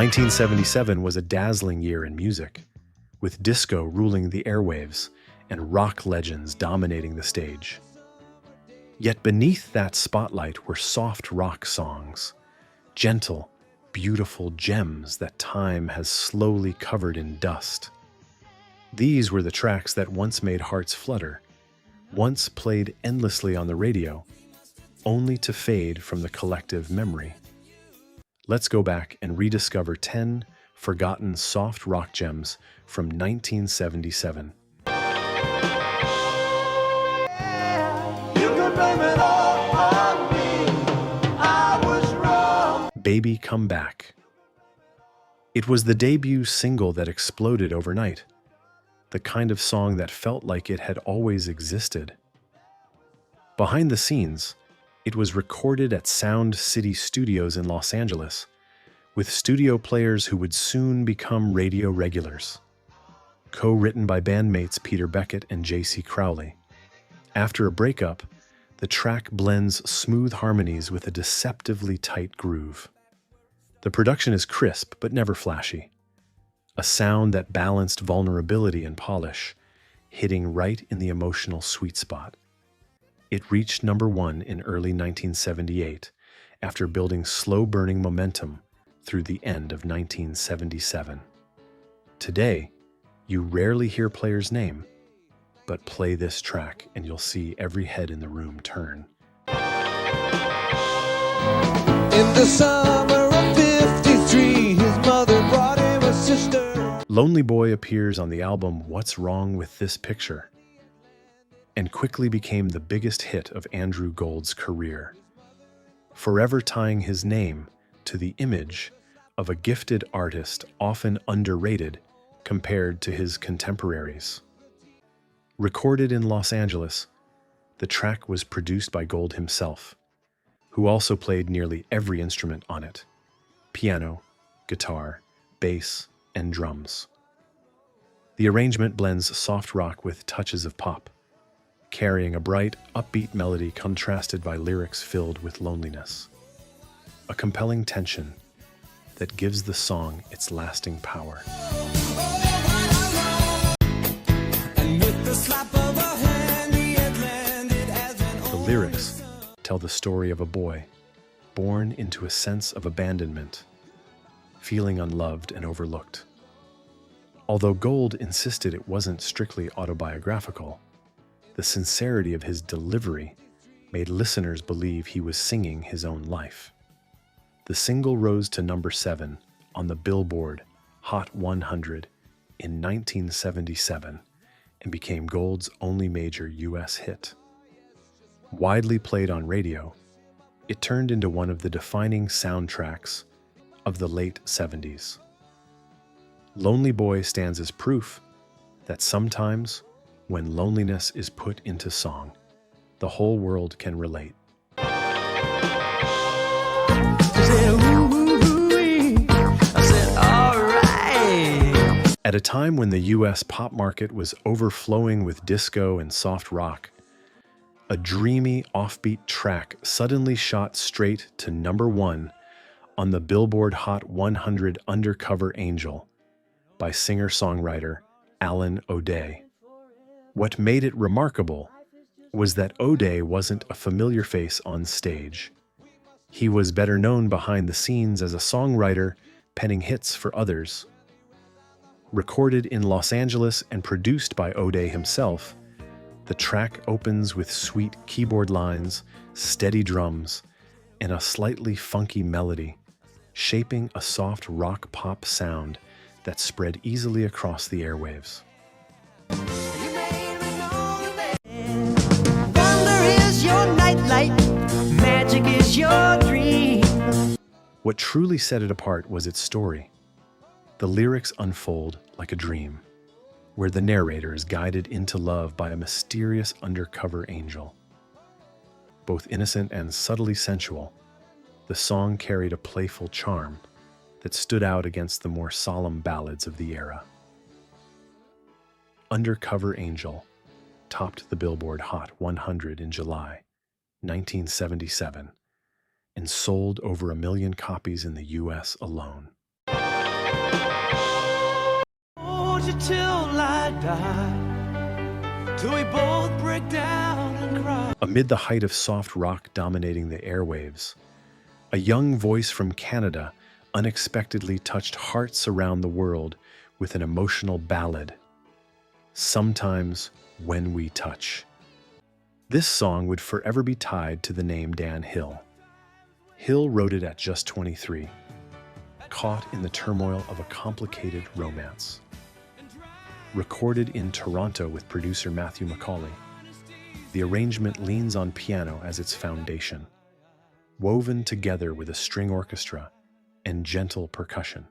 1977 was a dazzling year in music, with disco ruling the airwaves and rock legends dominating the stage. Yet beneath that spotlight were soft rock songs, gentle, beautiful gems that time has slowly covered in dust. These were the tracks that once made hearts flutter, once played endlessly on the radio, only to fade from the collective memory. Let's go back and rediscover 10 forgotten soft rock gems from 1977. Baby Come Back. It was the debut single that exploded overnight, the kind of song that felt like it had always existed. Behind the scenes, it was recorded at Sound City Studios in Los Angeles, with studio players who would soon become radio regulars. Co-written by bandmates Peter Beckett and J.C. Crowley. After a breakup, the track blends smooth harmonies with a deceptively tight groove. The production is crisp but never flashy, a sound that balanced vulnerability and polish, hitting right in the emotional sweet spot. It reached #1 in early 1978 after building slow-burning momentum through the end of 1977. Today, you rarely hear players' name, but play this track and you'll see every head in the room turn. In the summer of 53, his mother brought him a sister. Lonely Boy appears on the album What's Wrong with This Picture and quickly became the biggest hit of Andrew Gold's career, forever tying his name to the image of a gifted artist often underrated compared to his contemporaries. Recorded in Los Angeles, the track was produced by Gold himself, who also played nearly every instrument on it: piano, guitar, bass, and drums. The arrangement blends soft rock with touches of pop, carrying a bright, upbeat melody contrasted by lyrics filled with loneliness. A compelling tension that gives the song its lasting power. The lyrics tell the story of a boy born into a sense of abandonment, feeling unloved and overlooked. Although Gold insisted it wasn't strictly autobiographical, the sincerity of his delivery made listeners believe he was singing his own life. The single rose to #7 on the Billboard Hot 100 in 1977 and became Gold's only major U.S. hit. Widely played on radio, it turned into one of the defining soundtracks of the late 70s. Lonely Boy stands as proof that sometimes, when loneliness is put into song, the whole world can relate. At a time when the U.S. pop market was overflowing with disco and soft rock, a dreamy, offbeat track suddenly shot straight to #1 on the Billboard Hot 100 Undercover Angel by singer-songwriter Alan O'Day. What made it remarkable was that O'Day wasn't a familiar face on stage. He was better known behind the scenes as a songwriter, penning hits for others. Recorded in Los Angeles and produced by O'Day himself, the track opens with sweet keyboard lines, steady drums, and a slightly funky melody, shaping a soft rock-pop sound that spread easily across the airwaves. Magic is your dream. What truly set it apart was its story. The lyrics unfold like a dream, where the narrator is guided into love by a mysterious undercover angel. Both innocent and subtly sensual, the song carried a playful charm that stood out against the more solemn ballads of the era. Undercover Angel topped the Billboard Hot 100 in July 1977 and sold over 1 million copies in the U.S. alone. hold you till I die, till we both break down and cry. Amid the height of soft rock dominating the airwaves, a young voice from Canada unexpectedly touched hearts around the world with an emotional ballad, Sometimes When We Touch. This song would forever be tied to the name Dan Hill. Hill wrote it at just 23, caught in the turmoil of a complicated romance. Recorded in Toronto with producer Matthew Macaulay, the arrangement leans on piano as its foundation, woven together with a string orchestra and gentle percussion.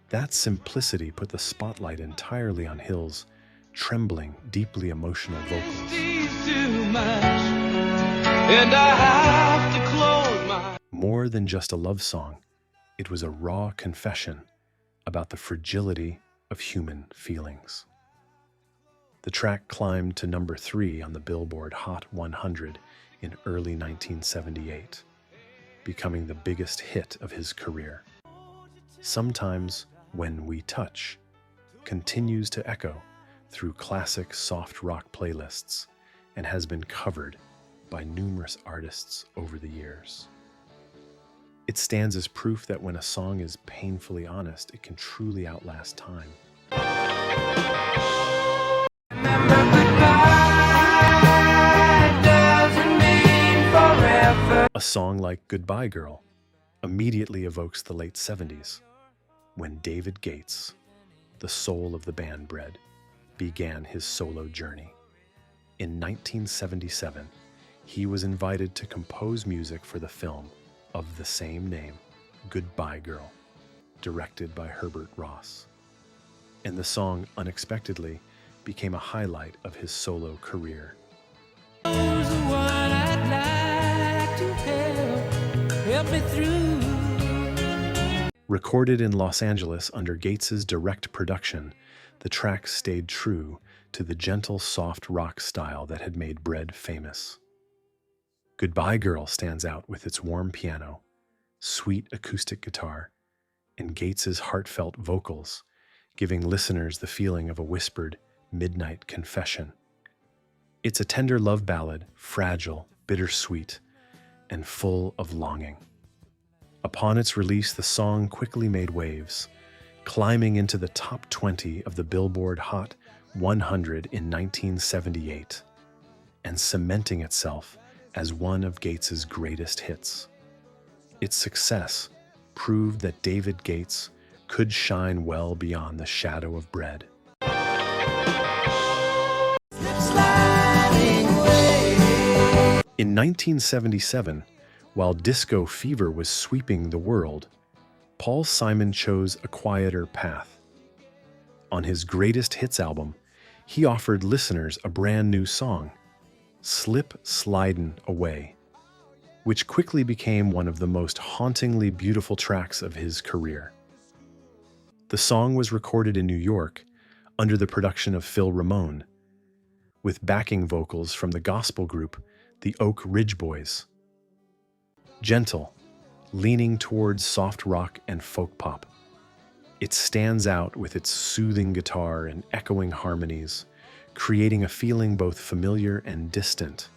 That simplicity put the spotlight entirely on Hill's trembling, deeply emotional vocals. Too much, and I have to close my. More than just a love song, it was a raw confession about the fragility of human feelings. The track climbed to number 3 on the Billboard Hot 100 in early 1978, becoming the biggest hit of his career. Sometimes When We Touch continues to echo through classic soft rock playlists and has been covered by numerous artists over the years. It stands as proof that when a song is painfully honest, it can truly outlast time. A song like Goodbye Girl immediately evokes the late 70s, when David Gates, the soul of the band Bread, began his solo journey. In 1977, he was invited to compose music for the film of the same name, Goodbye Girl, directed by Herbert Ross. And the song unexpectedly became a highlight of his solo career. Recorded in Los Angeles under Gates's direct production, the track stayed true to the gentle, soft rock style that had made Bread famous. Goodbye Girl stands out with its warm piano, sweet acoustic guitar, and Gates's heartfelt vocals, giving listeners the feeling of a whispered midnight confession. It's a tender love ballad, fragile, bittersweet, and full of longing. Upon its release, the song quickly made waves, climbing into the top 20 of the Billboard Hot 100 in 1978, and cementing itself as one of Gates's greatest hits. Its success proved that David Gates could shine well beyond the shadow of Bread. In 1977, while disco fever was sweeping the world, Paul Simon chose a quieter path. On his greatest hits album, he offered listeners a brand new song, Slip Slidin' Away, which quickly became one of the most hauntingly beautiful tracks of his career. The song was recorded in New York under the production of Phil Ramone, with backing vocals from the gospel group the Oak Ridge Boys. Gentle, leaning towards soft rock and folk pop, it stands out with its soothing guitar and echoing harmonies, creating a feeling both familiar and distant.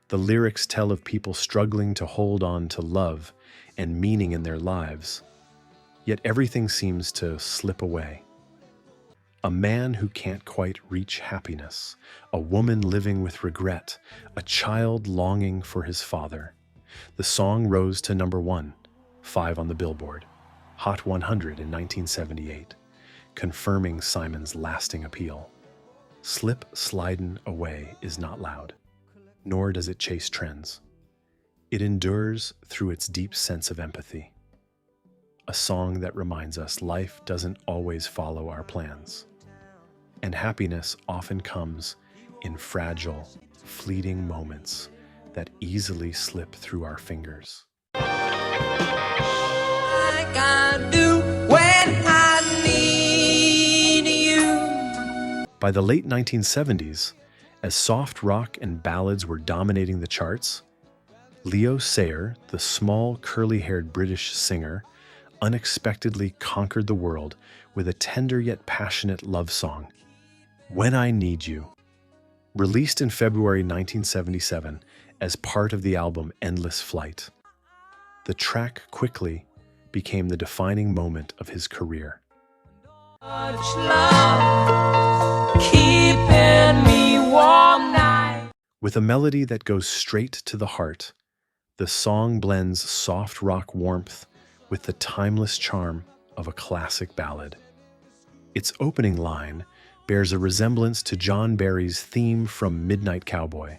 The lyrics tell of people struggling to hold on to love and meaning in their lives, yet everything seems to slip away. A man who can't quite reach happiness, a woman living with regret, a child longing for his father. The song rose to number 1, 5 on the Billboard Hot 100 in 1978, confirming Simon's lasting appeal. Slip Slidin' Away is not loud, nor does it chase trends. It endures through its deep sense of empathy. A song that reminds us life doesn't always follow our plans, and happiness often comes in fragile, fleeting moments that easily slip through our fingers. Like I do when I need you. By the late 1970s, as soft rock and ballads were dominating the charts, Leo Sayer, the small, curly-haired British singer, unexpectedly conquered the world with a tender yet passionate love song, When I Need You. Released in February 1977 as part of the album Endless Flight, the track quickly became the defining moment of his career. With a melody that goes straight to the heart, the song blends soft rock warmth with the timeless charm of a classic ballad. Its opening line bears a resemblance to John Barry's theme from Midnight Cowboy,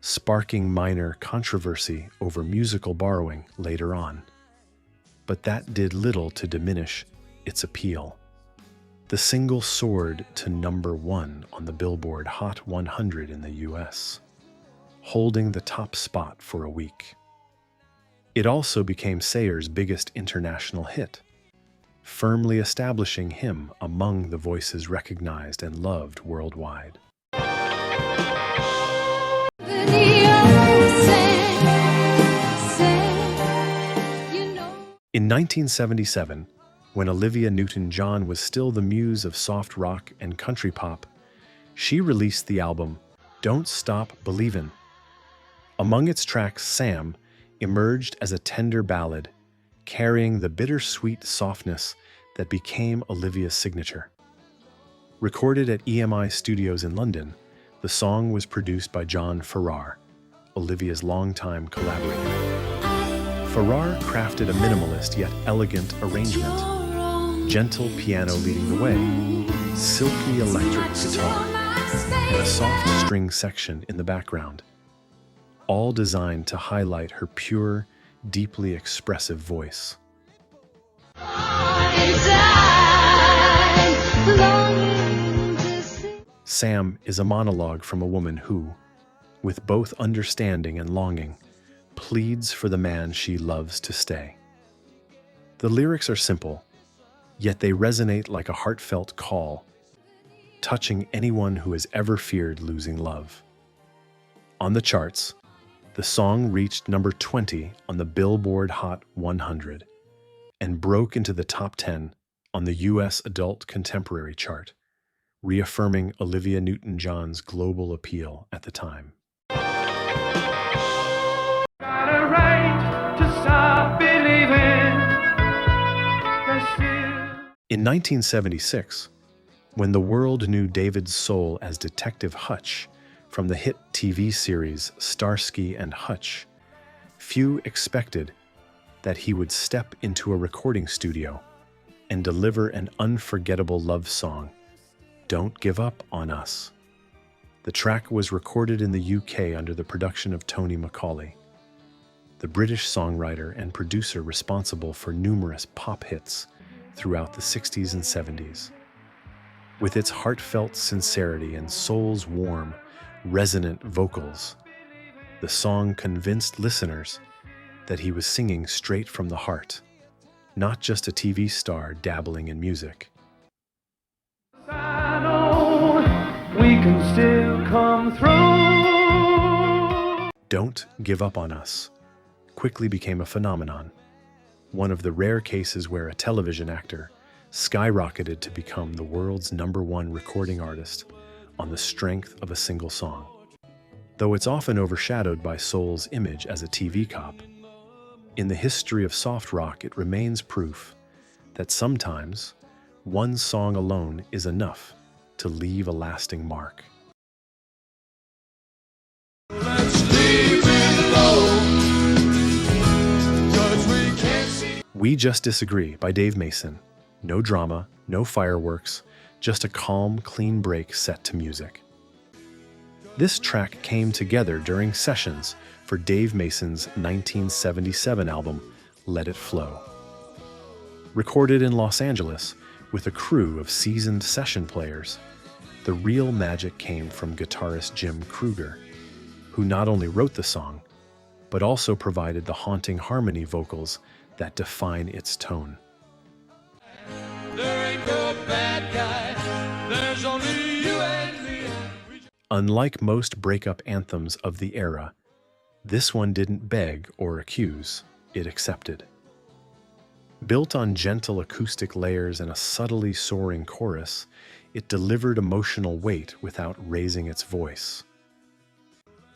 sparking minor controversy over musical borrowing later on. But that did little to diminish its appeal. The single soared to #1 on the Billboard Hot 100 in the US, holding the top spot for a week. It also became Sayer's biggest international hit, firmly establishing him among the voices recognized and loved worldwide. In 1977, when Olivia Newton-John was still the muse of soft rock and country pop, she released the album Don't Stop Believin'. Among its tracks, Sam emerged as a tender ballad, carrying the bittersweet softness that became Olivia's signature. Recorded at EMI Studios in London, the song was produced by John Farrar, Olivia's longtime collaborator. Farrar crafted a minimalist yet elegant arrangement, gentle piano leading the way, silky electric guitar, and a soft string section in the background, all designed to highlight her pure, deeply expressive voice. Sam is a monologue from a woman who, with both understanding and longing, pleads for the man she loves to stay. The lyrics are simple, yet they resonate like a heartfelt call, touching anyone who has ever feared losing love. On the charts, the song reached #20 on the Billboard Hot 100 and broke into the top 10 on the US Adult Contemporary chart, reaffirming Olivia Newton-John's global appeal at the time. In 1976, when the world knew David's soul as Detective Hutch from the hit TV series Starsky and Hutch, few expected that he would step into a recording studio and deliver an unforgettable love song, Don't Give Up on Us. The track was recorded in the UK under the production of Tony Macaulay, the British songwriter and producer responsible for numerous pop hits throughout the 60s and 70s. With its heartfelt sincerity and soul's warm, resonant vocals, the song convinced listeners that he was singing straight from the heart, not just a TV star dabbling in music. I know we can still come through. Don't Give Up on Us quickly became a phenomenon, one of the rare cases where a television actor skyrocketed to become the world's #1 recording artist on the strength of a single song. Though it's often overshadowed by soul's image as a TV cop, in the history of soft rock it remains proof that sometimes one song alone is enough to leave a lasting mark. We Just Disagree by Dave Mason. No drama, no fireworks, just a calm, clean break set to music. This track came together during sessions for Dave Mason's 1977 album, Let It Flow. Recorded in Los Angeles with a crew of seasoned session players, the real magic came from guitarist Jim Kruger, who not only wrote the song, but also provided the haunting harmony vocals that define its tone. There ain't no bad guy, there's only you and me. Unlike most breakup anthems of the era, This one didn't beg or accuse, it accepted. Built on gentle acoustic layers and a subtly soaring chorus, it delivered emotional weight without raising its voice.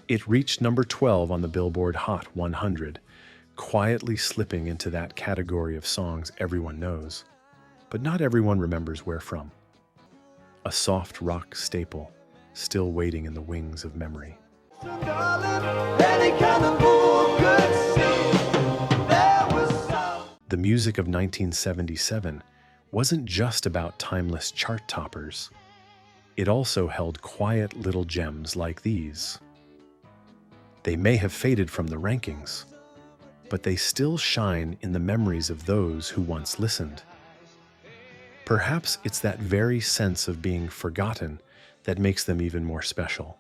It reached number 12 on the Billboard Hot 100, quietly slipping into that category of songs everyone knows, but not everyone remembers where from. A soft rock staple, still waiting in the wings of memory. The music of 1977 wasn't just about timeless chart toppers. It also held quiet little gems like these. They may have faded from the rankings, but they still shine in the memories of those who once listened. Perhaps it's that very sense of being forgotten that makes them even more special.